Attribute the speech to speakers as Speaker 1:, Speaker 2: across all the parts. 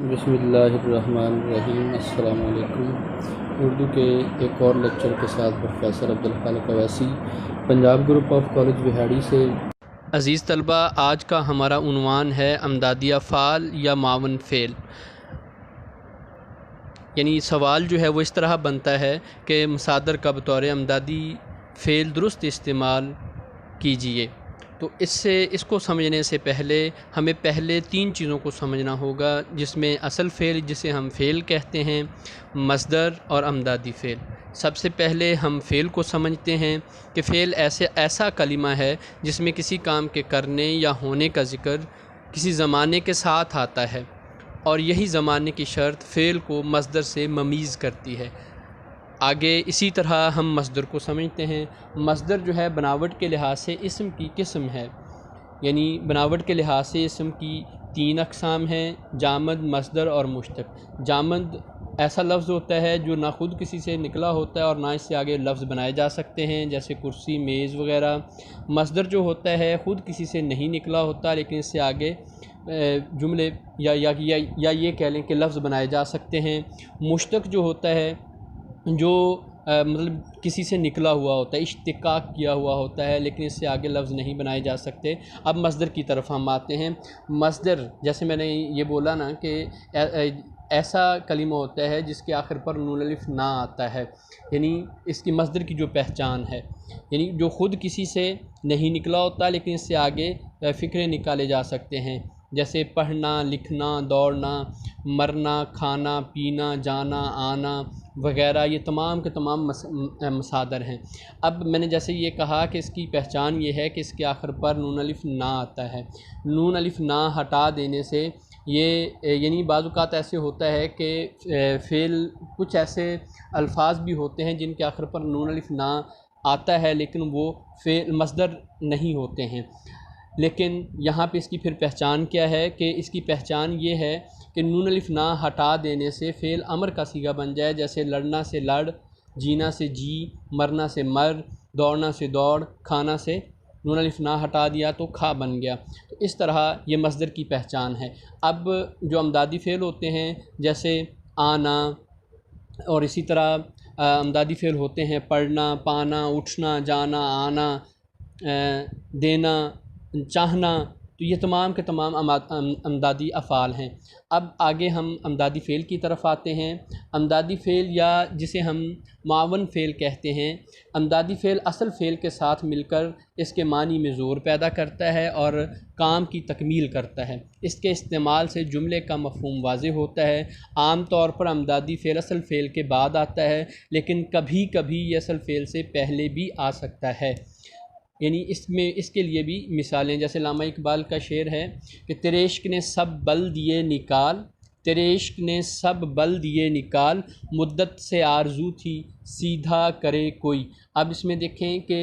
Speaker 1: بسم اللہ الرحمن الرحیم۔ السلام علیکم۔ اردو کے ایک اور لیکچر کے ساتھ professor Abdul Khaliq Owaisi, Punjab group of college Bahari سے۔ عزیز طلبہ، آج کا ہمارا عنوان ہے امدادی افعال یا معاون فعل۔ یعنی سوال جو ہے وہ اس طرح بنتا ہے کہ مصادر کا بطور امدادی فعل درست استعمال کیجیے۔ تو اس کو سمجھنے سے پہلے ہمیں پہلے 3 چیزوں کو سمجھنا ہوگا، جس میں اصل فعل جسے ہم فعل کہتے ہیں، مصدر اور امدادی فعل۔ سب سے پہلے ہم فعل کو سمجھتے ہیں کہ فعل ایسا کلمہ ہے جس میں کسی کام کے کرنے یا ہونے کا ذکر کسی زمانے کے ساتھ آتا ہے، اور یہی زمانے کی شرط فعل کو مصدر سے ممیز کرتی ہے۔ آگے اسی طرح ہم مصدر کو سمجھتے ہیں۔ مصدر جو ہے بناوٹ کے لحاظ سے اسم کی قسم ہے، یعنی بناوٹ کے لحاظ سے اسم کی 3 اقسام ہیں: جامد، مصدر اور مشتق۔ جامد ایسا لفظ ہوتا ہے جو نہ خود کسی سے نکلا ہوتا ہے اور نہ اس سے آگے لفظ بنائے جا سکتے ہیں، جیسے کرسی، میز وغیرہ۔ مصدر جو ہوتا ہے خود کسی سے نہیں نکلا ہوتا، لیکن اس سے آگے جملے یا یہ کہہ لیں کہ لفظ بنائے جا سکتے ہیں۔ مشتق جو ہوتا ہے جو مطلب کسی سے نکلا ہوا ہوتا ہے، اشتقاق کیا ہوا ہوتا ہے، لیکن اس سے آگے لفظ نہیں بنائے جا سکتے۔ اب مصدر کی طرف ہم آتے ہیں۔ مصدر جیسے میں نے یہ بولا نا کہ ایسا کلمہ ہوتا ہے جس کے آخر پر نون الف نہ آتا ہے، یعنی اس کی مصدر کی جو پہچان ہے، یعنی جو خود کسی سے نہیں نکلا ہوتا لیکن اس سے آگے فقرے نکالے جا سکتے ہیں، جیسے پڑھنا، لکھنا، دوڑنا، مرنا، کھانا، پینا، جانا، آنا وغیرہ۔ یہ تمام کے تمام مصادر ہیں۔ اب میں نے جیسے یہ کہا کہ اس کی پہچان یہ ہے کہ اس کے آخر پر نون الف نہ آتا ہے۔ نون الف نہ ہٹا دینے سے یہ یعنی بعض اوقات ایسے ہوتا ہے کہ فعل کچھ ایسے الفاظ بھی ہوتے ہیں جن کے آخر پر نون الف نہ آتا ہے لیکن وہ فعل مصدر نہیں ہوتے ہیں۔ لیکن یہاں پہ اس کی پھر پہچان کیا ہے کہ اس کی پہچان یہ ہے کہ نون الف نہ ہٹا دینے سے فعل امر کا صیغہ بن جائے، جیسے لڑنا سے لڑ، جینا سے جی، مرنا سے مر، دوڑنا سے دوڑ، کھانا سے نون الف نہ ہٹا دیا تو کھا بن گیا۔ تو اس طرح یہ مصدر کی پہچان ہے۔ اب جو امدادی فعل ہوتے ہیں جیسے آنا، اور اسی طرح امدادی فعل ہوتے ہیں پڑھنا، پانا، اٹھنا، جانا، آنا، دینا، چاہنا، تو یہ تمام کے تمام امدادی افعال ہیں۔ اب آگے ہم امدادی فعل کی طرف آتے ہیں۔ امدادی فعل یا جسے ہم معاون فعل کہتے ہیں، امدادی فعل اصل فعل کے ساتھ مل کر اس کے معنی میں زور پیدا کرتا ہے اور کام کی تکمیل کرتا ہے۔ اس کے استعمال سے جملے کا مفہوم واضح ہوتا ہے۔ عام طور پر امدادی فعل اصل فعل کے بعد آتا ہے، لیکن کبھی کبھی یہ اصل فعل سے پہلے بھی آ سکتا ہے۔ یعنی اس کے لیے بھی مثالیں، جیسے علامہ اقبال کا شعر ہے کہ تیرے عشق نے سب بل دیے نکال، تیرے عشق نے سب بل دیے نکال، مدت سے آرزو تھی سیدھا کرے کوئی۔ اب اس میں دیکھیں کہ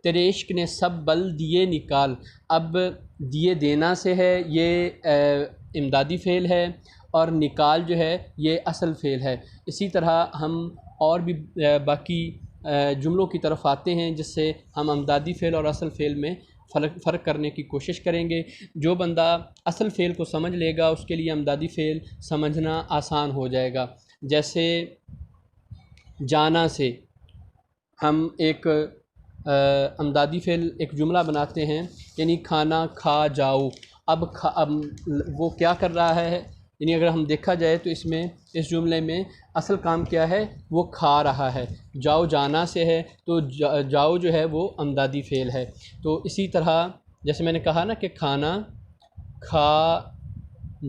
Speaker 1: تیرے عشق نے سب بل دیے نکال، اب دیے دینا سے ہے، یہ امدادی فعل ہے، اور نکال جو ہے یہ اصل فعل ہے۔ اسی طرح ہم اور بھی باقی جملوں کی طرف آتے ہیں جس سے ہم امدادی فعل اور اصل فعل میں فرق کرنے کی کوشش کریں گے۔ جو بندہ اصل فعل کو سمجھ لے گا اس کے لیے امدادی فعل سمجھنا آسان ہو جائے گا۔ جیسے جانا سے ہم ایک امدادی فعل ایک جملہ بناتے ہیں، یعنی کھانا کھا جاؤ۔ اب وہ کیا کر رہا ہے، یعنی اگر ہم دیکھا جائے تو اس جملے میں اصل کام کیا ہے، وہ کھا رہا ہے۔ جاؤ جانا سے ہے تو جاؤ جو ہے وہ امدادی فعل ہے۔ تو اسی طرح جیسے میں نے کہا نا کہ کھانا کھا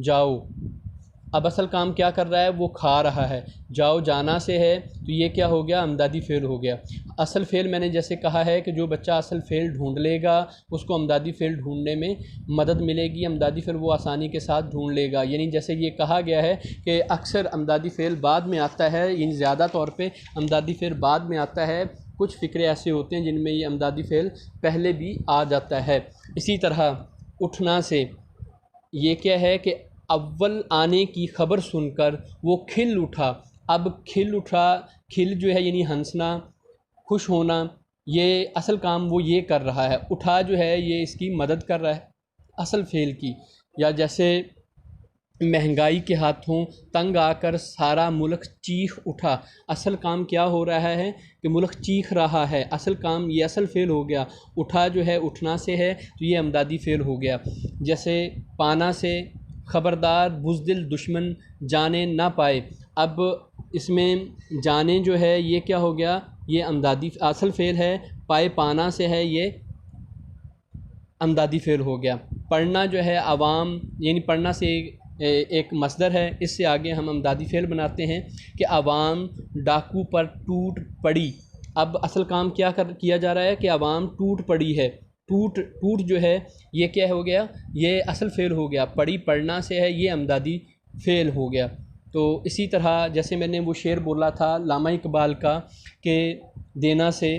Speaker 1: جاؤ، اب اصل کام کیا کر رہا ہے، وہ کھا رہا ہے۔ جاؤ جانا سے ہے تو یہ کیا ہو گیا، امدادی فعل ہو گیا۔ اصل فعل میں نے جیسے کہا ہے کہ جو بچہ اصل فعل ڈھونڈ لے گا اس کو امدادی فعل ڈھونڈنے میں مدد ملے گی، امدادی فعل وہ آسانی کے ساتھ ڈھونڈ لے گا۔ یعنی جیسے یہ کہا گیا ہے کہ اکثر امدادی فعل بعد میں آتا ہے، یعنی زیادہ طور پہ امدادی فعل بعد میں آتا ہے، کچھ فقرے ایسے ہوتے ہیں جن میں یہ امدادی فعل پہلے بھی آ جاتا ہے۔ اسی طرح اٹھنا سے یہ کیا ہے کہ اول آنے کی خبر سن کر وہ کھل اٹھا۔ اب کھل اٹھا، کھل جو ہے یعنی ہنسنا، خوش ہونا، یہ اصل کام وہ یہ کر رہا ہے۔ اٹھا جو ہے یہ اس کی مدد کر رہا ہے اصل فعل کی۔ یا جیسے مہنگائی کے ہاتھوں تنگ آ کر سارا ملک چیخ اٹھا۔ اصل کام کیا ہو رہا ہے کہ ملک چیخ رہا ہے، اصل کام یہ اصل فعل ہو گیا، اٹھا جو ہے اٹھنا سے ہے تو یہ امدادی فعل ہو گیا۔ جیسے پانا سے خبردار بزدل دشمن جانے نہ پائے، اب اس میں جانے جو ہے یہ کیا ہو گیا، یہ امدادی اصل فعل ہے، پائے پانا سے ہے یہ امدادی فعل ہو گیا۔ پڑھنا جو ہے عوام، یعنی پڑھنا سے ایک مصدر ہے، اس سے آگے ہم امدادی فعل بناتے ہیں کہ عوام ڈاکو پر ٹوٹ پڑی۔ اب اصل کام کیا جا رہا ہے کہ عوام ٹوٹ پڑی ہے، ٹوٹ جو ہے یہ کیا ہو گیا، یہ اصل فعل ہو گیا، پڑی پڑھنا سے ہے یہ امدادی فعل ہو گیا۔ تو اسی طرح جیسے میں نے وہ شعر بولا تھا علامہ اقبال کا کہ دینا سے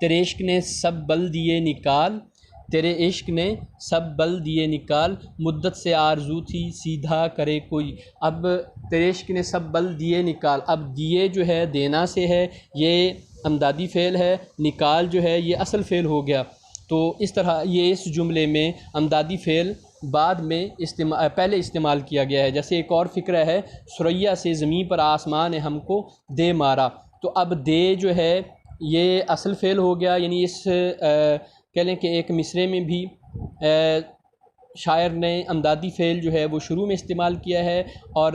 Speaker 1: تیرے عشق نے سب بل دیے نکال، تیرے عشق نے سب بل دیے نکال، مدت سے آرزو تھی سیدھا کرے کوئی۔ اب تیرے عشق نے سب بل دیے نکال، اب دیے جو ہے دینا سے ہے یہ امدادی فعل ہے، نکال جو ہے یہ اصل فعل ہو گیا۔ تو اس طرح یہ اس جملے میں امدادی فعل بعد میں پہلے استعمال کیا گیا ہے۔ جیسے ایک اور فقرہ ہے، ثریا سے زمین پر آسمان نے ہم کو دے مارا، تو اب دے جو ہے یہ اصل فعل ہو گیا، یعنی اس کہہ لیں کہ ایک مصرعے میں بھی شاعر نے امدادی فعل جو ہے وہ شروع میں استعمال کیا ہے اور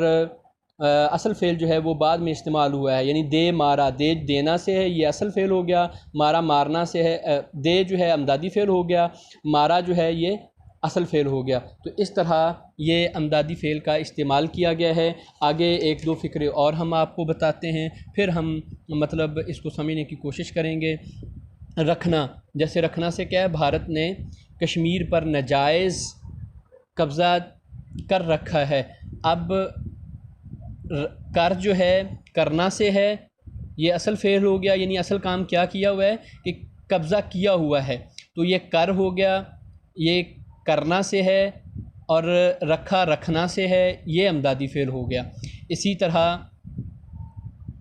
Speaker 1: اصل فعل جو ہے وہ بعد میں استعمال ہوا ہے، یعنی دے مارا، دے دینا سے ہے یہ اصل فعل ہو گیا، مارا مارنا سے ہے، دے جو ہے امدادی فعل ہو گیا، مارا جو ہے یہ اصل فعل ہو گیا۔ تو اس طرح یہ امدادی فعل کا استعمال کیا گیا ہے۔ آگے ایک دو فقرے اور ہم آپ کو بتاتے ہیں، پھر ہم مطلب اس کو سمجھنے کی کوشش کریں گے۔ رکھنا، جیسے رکھنا سے کیا ہے، بھارت نے کشمیر پر ناجائز قبضہ کر رکھا ہے۔ اب کر جو ہے کرنا سے ہے یہ اصل فعل ہو گیا، یعنی اصل کام کیا ہوا ہے کہ قبضہ کیا ہوا ہے، تو یہ کر ہو گیا، یہ کرنا سے ہے، اور رکھا رکھنا سے ہے، یہ امدادی فعل ہو گیا۔ اسی طرح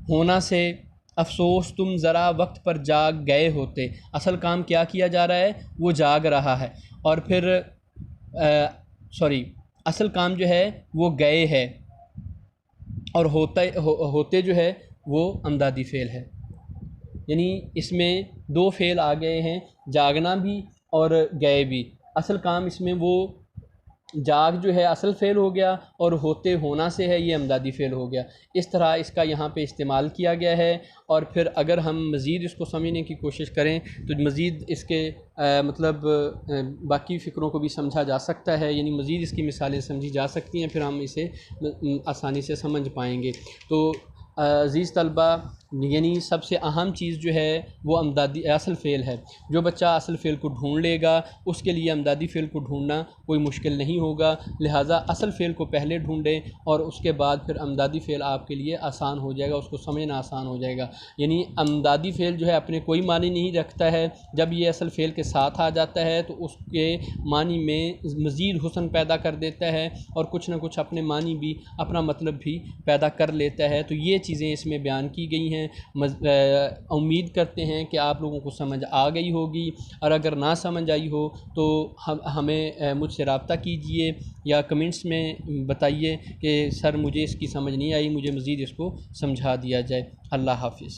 Speaker 1: ہونا سے افسوس تم ذرا وقت پر جاگ گئے ہوتے، اصل کام کیا جا رہا ہے، وہ جاگ رہا ہے، اور پھر اصل کام جو ہے وہ گئے ہے، اور ہوتے جو ہے وہ امدادی فعل ہے، یعنی اس میں دو فعل آ گئے ہیں، جاگنا بھی اور گئے بھی۔ اصل کام اس میں وہ جاگ جو ہے اصل فعل ہو گیا، اور ہوتے ہونا سے ہے یہ امدادی فعل ہو گیا۔ اس طرح اس کا یہاں پہ استعمال کیا گیا ہے، اور پھر اگر ہم مزید اس کو سمجھنے کی کوشش کریں تو مزید اس کے مطلب باقی فکروں کو بھی سمجھا جا سکتا ہے، یعنی مزید اس کی مثالیں سمجھی جا سکتی ہیں، پھر ہم اسے آسانی سے سمجھ پائیں گے۔ تو عزیز طلبہ، یعنی سب سے اہم چیز جو ہے وہ امدادی اصل فعل ہے۔ جو بچہ اصل فعل کو ڈھونڈ لے گا اس کے لیے امدادی فعل کو ڈھونڈنا کوئی مشکل نہیں ہوگا، لہٰذا اصل فعل کو پہلے ڈھونڈیں اور اس کے بعد پھر امدادی فعل آپ کے لیے آسان ہو جائے گا، اس کو سمجھنا آسان ہو جائے گا۔ یعنی امدادی فعل جو ہے اپنے کوئی معنی نہیں رکھتا ہے، جب یہ اصل فعل کے ساتھ آ جاتا ہے تو اس کے معنی میں مزید حسن پیدا کر دیتا ہے، اور کچھ نہ کچھ اپنے معنی بھی، اپنا مطلب بھی پیدا کر لیتا ہے۔ تو یہ چیزیں اس میں بیان کی گئی ہیں۔ امید کرتے ہیں کہ آپ لوگوں کو سمجھ آ گئی ہوگی، اور اگر نہ سمجھ آئی ہو تو ہمیں مجھ سے رابطہ کیجئے یا کمنٹس میں بتائیے کہ سر مجھے اس کی سمجھ نہیں آئی، مجھے مزید اس کو سمجھا دیا جائے۔ اللہ حافظ۔